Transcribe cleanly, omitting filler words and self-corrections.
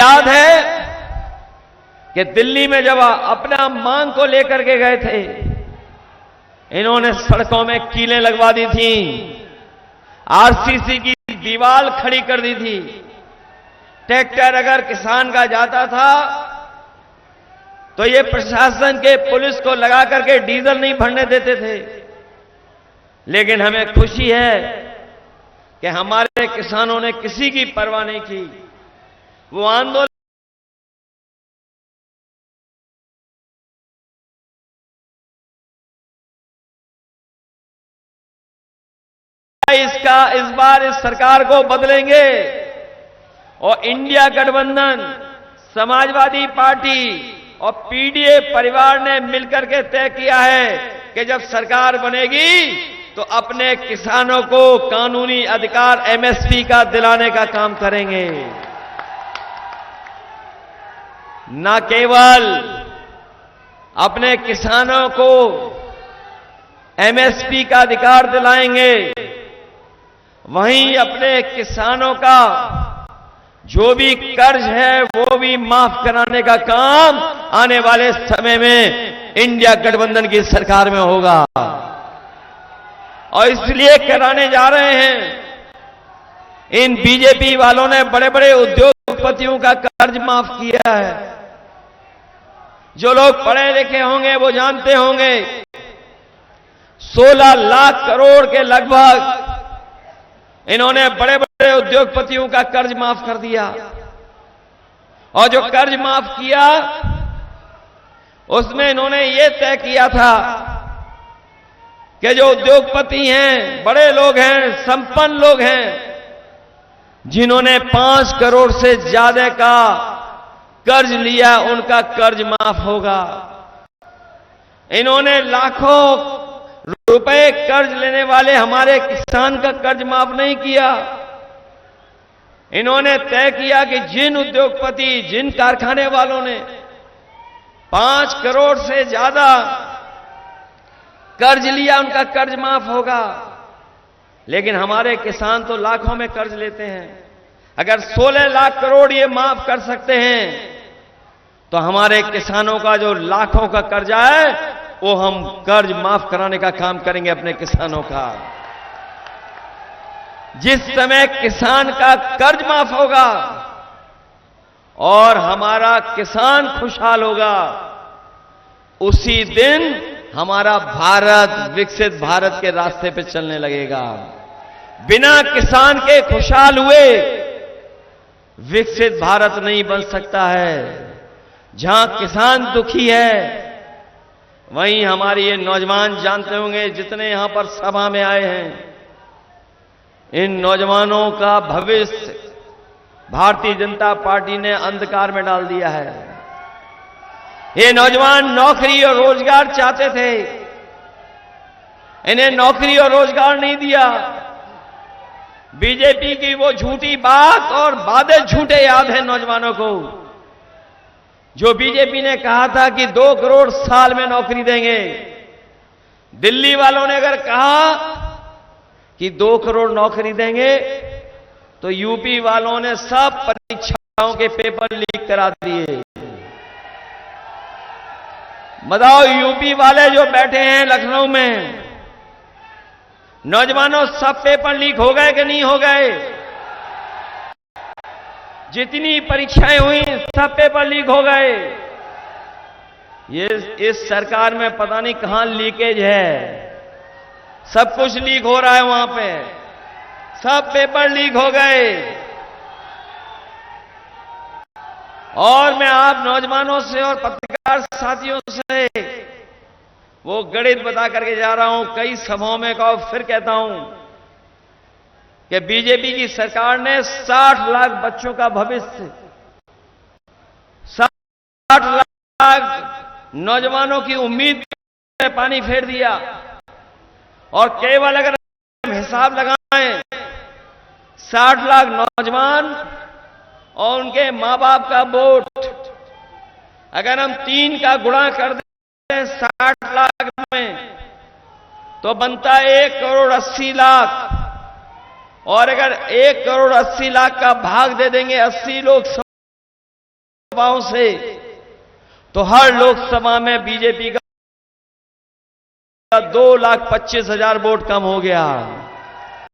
याद है कि दिल्ली में जब अपना मांग को लेकर के गए थे, इन्होंने सड़कों में कीलें लगवा दी थी, आरसीसी की दीवार खड़ी कर दी थी। ट्रैक्टर अगर किसान का जाता था तो ये प्रशासन के पुलिस को लगा करके डीजल नहीं भरने देते थे। लेकिन हमें खुशी है कि हमारे किसानों ने किसी की परवाह नहीं की। वो आंदोलन इस बार इस सरकार को बदलेंगे और इंडिया गठबंधन, समाजवादी पार्टी और पीडीए परिवार ने मिलकर के तय किया है कि जब सरकार बनेगी तो अपने किसानों को कानूनी अधिकार एमएसपी का दिलाने का काम करेंगे। न केवल अपने किसानों को एमएसपी का अधिकार दिलाएंगे, वहीं अपने किसानों का जो भी कर्ज है वो भी माफ कराने का काम आने वाले समय में इंडिया गठबंधन की सरकार में होगा। और इसलिए कराने जा रहे हैं। इन बीजेपी वालों ने बड़े बड़े उद्योगपतियों का कर्ज माफ किया है। जो लोग पढ़े लिखे होंगे वो जानते होंगे 16 लाख करोड़ के लगभग इन्होंने बड़े बड़े उद्योगपतियों का कर्ज माफ कर दिया। और जो कर्ज माफ किया उसमें इन्होंने ये तय किया था कि जो उद्योगपति हैं, बड़े लोग हैं, संपन्न लोग हैं, जिन्होंने 5 करोड़ से ज्यादा का कर्ज लिया, उनका कर्ज माफ होगा। इन्होंने लाखों रुपए कर्ज लेने वाले हमारे किसान का कर्ज माफ नहीं किया। इन्होंने तय किया कि जिन उद्योगपति, जिन कारखाने वालों ने 5 करोड़ से ज्यादा कर्ज लिया, उनका कर्ज माफ होगा। लेकिन हमारे किसान तो लाखों में कर्ज लेते हैं। अगर 16 लाख करोड़ ये माफ कर सकते हैं तो हमारे किसानों का जो लाखों का कर्जा है वो हम कर्ज माफ कराने का काम करेंगे अपने किसानों का। जिस समय किसान का कर्ज माफ होगा और हमारा किसान खुशहाल होगा, उसी दिन हमारा भारत विकसित भारत के रास्ते पे चलने लगेगा। बिना किसान के खुशहाल हुए विकसित भारत नहीं बन सकता है। जहां किसान दुखी है वहीं हमारे ये नौजवान जानते होंगे, जितने यहां पर सभा में आए हैं, इन नौजवानों का भविष्य भारतीय जनता पार्टी ने अंधकार में डाल दिया है। ये नौजवान नौकरी और रोजगार चाहते थे, इन्हें नौकरी और रोजगार नहीं दिया। बीजेपी की वो झूठी बात और वादे झूठे याद है नौजवानों को। जो बीजेपी ने कहा था कि 2 करोड़ साल में नौकरी देंगे, दिल्ली वालों ने अगर कहा कि 2 करोड़ नौकरी देंगे तो यूपी वालों ने सब परीक्षाओं के पेपर लीक करा दिए। बताओ, यूपी वाले जो बैठे हैं लखनऊ में, नौजवानों, सब पेपर लीक हो गए कि नहीं हो गए? जितनी परीक्षाएं हुई सब पेपर लीक हो गए। ये इस सरकार में पता नहीं कहां लीकेज है। सब कुछ लीक हो रहा है वहां पे, सब पेपर लीक हो गए। और मैं आप नौजवानों से और पत्रकार साथियों से वो गणित बता करके जा रहा हूं, कई सभाओं में कहा, फिर कहता हूं कि बीजेपी की सरकार ने 60 लाख बच्चों का भविष्य, 60 लाख नौजवानों की उम्मीद में पानी फेर दिया। और केवल अगर हम हिसाब लगाएं, 60 लाख नौजवान और उनके मां बाप का वोट अगर हम 3 का गुणा कर दें 60 लाख में तो बनता है 1 करोड़ 80 लाख। और अगर 1 करोड़ 80 लाख का भाग दे देंगे, 80 लोग लोकसभाओं से, तो हर लोकसभा में बीजेपी का 2,25,000 वोट कम हो गया।